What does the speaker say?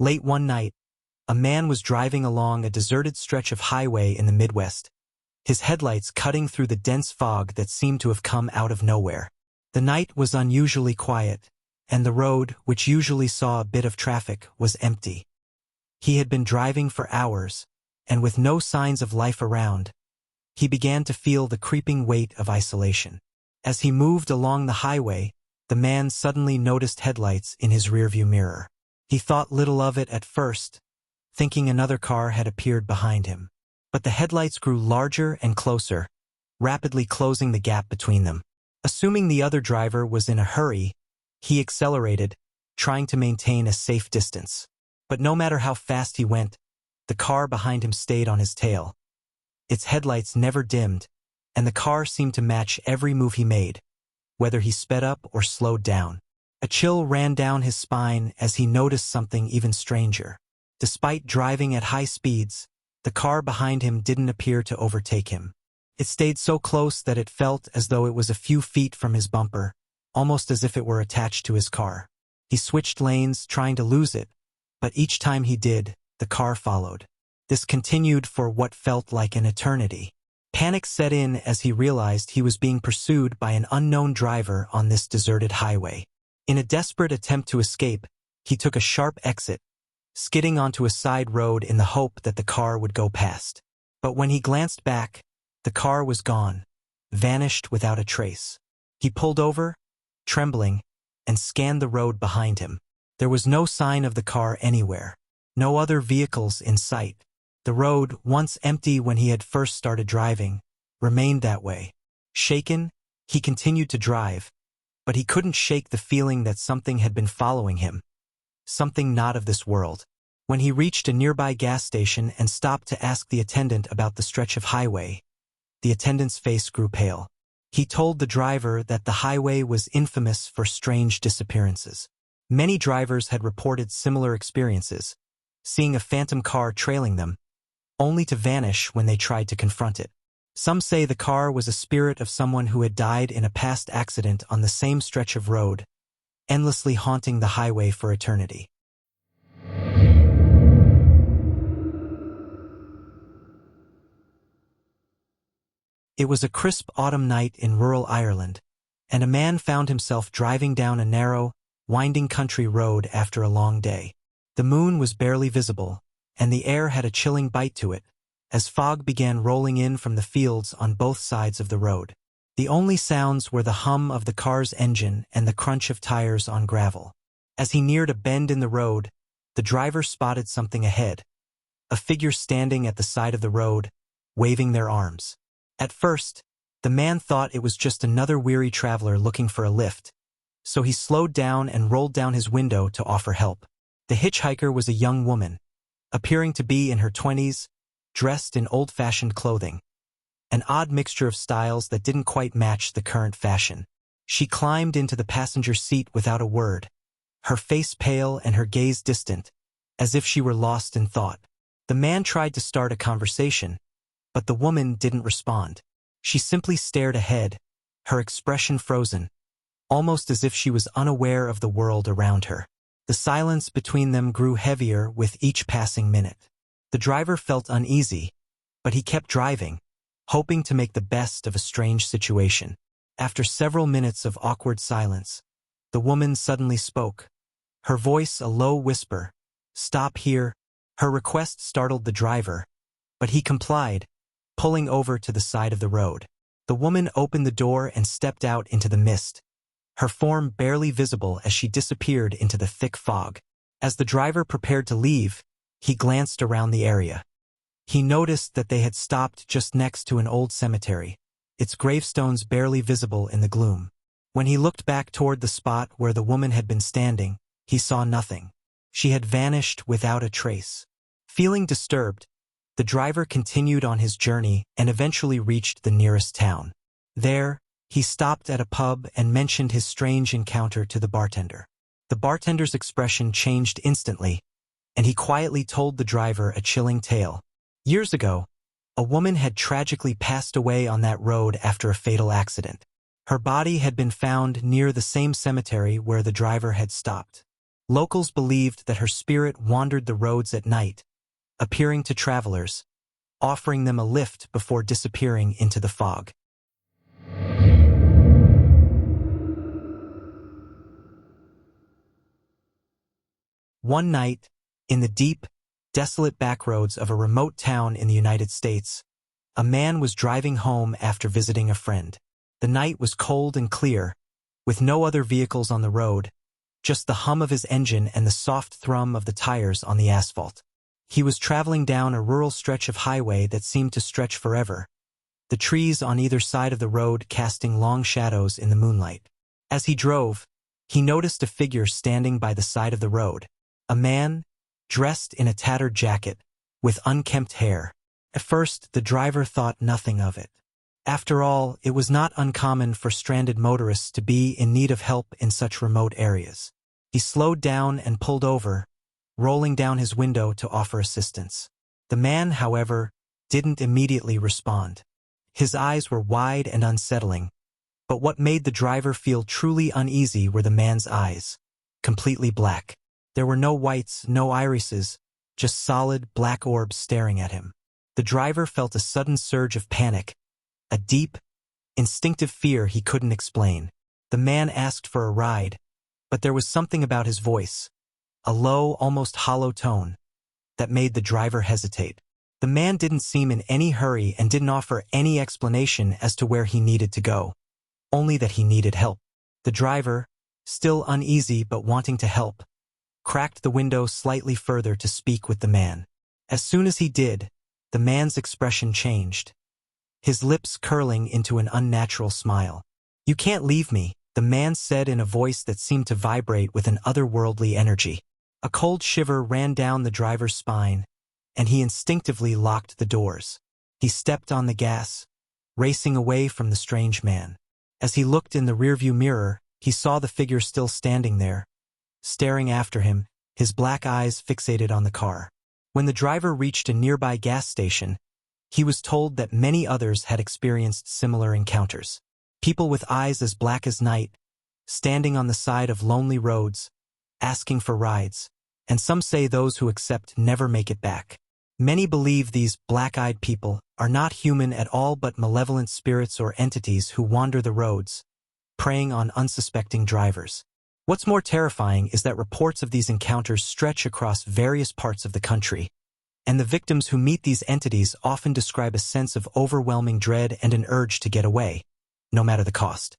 Late one night, a man was driving along a deserted stretch of highway in the Midwest, his headlights cutting through the dense fog that seemed to have come out of nowhere. The night was unusually quiet, and the road, which usually saw a bit of traffic, was empty. He had been driving for hours, and with no signs of life around, he began to feel the creeping weight of isolation. As he moved along the highway, the man suddenly noticed headlights in his rearview mirror. He thought little of it at first, thinking another car had appeared behind him. But the headlights grew larger and closer, rapidly closing the gap between them. Assuming the other driver was in a hurry, he accelerated, trying to maintain a safe distance. But no matter how fast he went, the car behind him stayed on his tail. Its headlights never dimmed, and the car seemed to match every move he made, whether he sped up or slowed down. A chill ran down his spine as he noticed something even stranger. Despite driving at high speeds, the car behind him didn't appear to overtake him. It stayed so close that it felt as though it was a few feet from his bumper, almost as if it were attached to his car. He switched lanes, trying to lose it, but each time he did, the car followed. This continued for what felt like an eternity. Panic set in as he realized he was being pursued by an unknown driver on this deserted highway. In a desperate attempt to escape, he took a sharp exit, skidding onto a side road in the hope that the car would go past. But when he glanced back, the car was gone, vanished without a trace. He pulled over, trembling, and scanned the road behind him. There was no sign of the car anywhere, no other vehicles in sight. The road, once empty when he had first started driving, remained that way. Shaken, he continued to drive, but he couldn't shake the feeling that something had been following him, something not of this world. When he reached a nearby gas station and stopped to ask the attendant about the stretch of highway, the attendant's face grew pale. He told the driver that the highway was infamous for strange disappearances. Many drivers had reported similar experiences, seeing a phantom car trailing them, only to vanish when they tried to confront it. Some say the car was a spirit of someone who had died in a past accident on the same stretch of road, endlessly haunting the highway for eternity. It was a crisp autumn night in rural Ireland, and a man found himself driving down a narrow, winding country road after a long day. The moon was barely visible, and the air had a chilling bite to it, as fog began rolling in from the fields on both sides of the road. The only sounds were the hum of the car's engine and the crunch of tires on gravel. As he neared a bend in the road, the driver spotted something ahead, a figure standing at the side of the road, waving their arms. At first, the man thought it was just another weary traveler looking for a lift, so he slowed down and rolled down his window to offer help. The hitchhiker was a young woman, appearing to be in her 20s, dressed in old-fashioned clothing, an odd mixture of styles that didn't quite match the current fashion. She climbed into the passenger seat without a word, her face pale and her gaze distant, as if she were lost in thought. The man tried to start a conversation, but the woman didn't respond. She simply stared ahead, her expression frozen, almost as if she was unaware of the world around her. The silence between them grew heavier with each passing minute. The driver felt uneasy, but he kept driving, hoping to make the best of a strange situation. After several minutes of awkward silence, the woman suddenly spoke, her voice a low whisper. "Stop here." Her request startled the driver, but he complied, pulling over to the side of the road. The woman opened the door and stepped out into the mist, her form barely visible as she disappeared into the thick fog. As the driver prepared to leave, he glanced around the area. He noticed that they had stopped just next to an old cemetery, its gravestones barely visible in the gloom. When he looked back toward the spot where the woman had been standing, he saw nothing. She had vanished without a trace. Feeling disturbed, the driver continued on his journey and eventually reached the nearest town. There, he stopped at a pub and mentioned his strange encounter to the bartender. The bartender's expression changed instantly, and he quietly told the driver a chilling tale. Years ago, a woman had tragically passed away on that road after a fatal accident. Her body had been found near the same cemetery where the driver had stopped. Locals believed that her spirit wandered the roads at night, appearing to travelers, offering them a lift before disappearing into the fog. One night, in the deep, desolate backroads of a remote town in the United States, a man was driving home after visiting a friend. The night was cold and clear, with no other vehicles on the road, just the hum of his engine and the soft thrum of the tires on the asphalt. He was traveling down a rural stretch of highway that seemed to stretch forever, the trees on either side of the road casting long shadows in the moonlight. As he drove, he noticed a figure standing by the side of the road, a man, dressed in a tattered jacket, with unkempt hair. At first, the driver thought nothing of it. After all, it was not uncommon for stranded motorists to be in need of help in such remote areas. He slowed down and pulled over, rolling down his window to offer assistance. The man, however, didn't immediately respond. His eyes were wide and unsettling, but what made the driver feel truly uneasy were the man's eyes, completely black. There were no whites, no irises, just solid, black orbs staring at him. The driver felt a sudden surge of panic, a deep, instinctive fear he couldn't explain. The man asked for a ride, but there was something about his voice, a low, almost hollow tone, that made the driver hesitate. The man didn't seem in any hurry and didn't offer any explanation as to where he needed to go, only that he needed help. The driver, still uneasy but wanting to help, cracked the window slightly further to speak with the man. As soon as he did, the man's expression changed, his lips curling into an unnatural smile. "You can't leave me," the man said in a voice that seemed to vibrate with an otherworldly energy. A cold shiver ran down the driver's spine, and he instinctively locked the doors. He stepped on the gas, racing away from the strange man. As he looked in the rearview mirror, he saw the figure still standing there, staring after him, his black eyes fixated on the car. When the driver reached a nearby gas station, he was told that many others had experienced similar encounters. People with eyes as black as night, standing on the side of lonely roads, asking for rides, and some say those who accept never make it back. Many believe these black-eyed people are not human at all but malevolent spirits or entities who wander the roads, preying on unsuspecting drivers. What's more terrifying is that reports of these encounters stretch across various parts of the country, and the victims who meet these entities often describe a sense of overwhelming dread and an urge to get away, no matter the cost.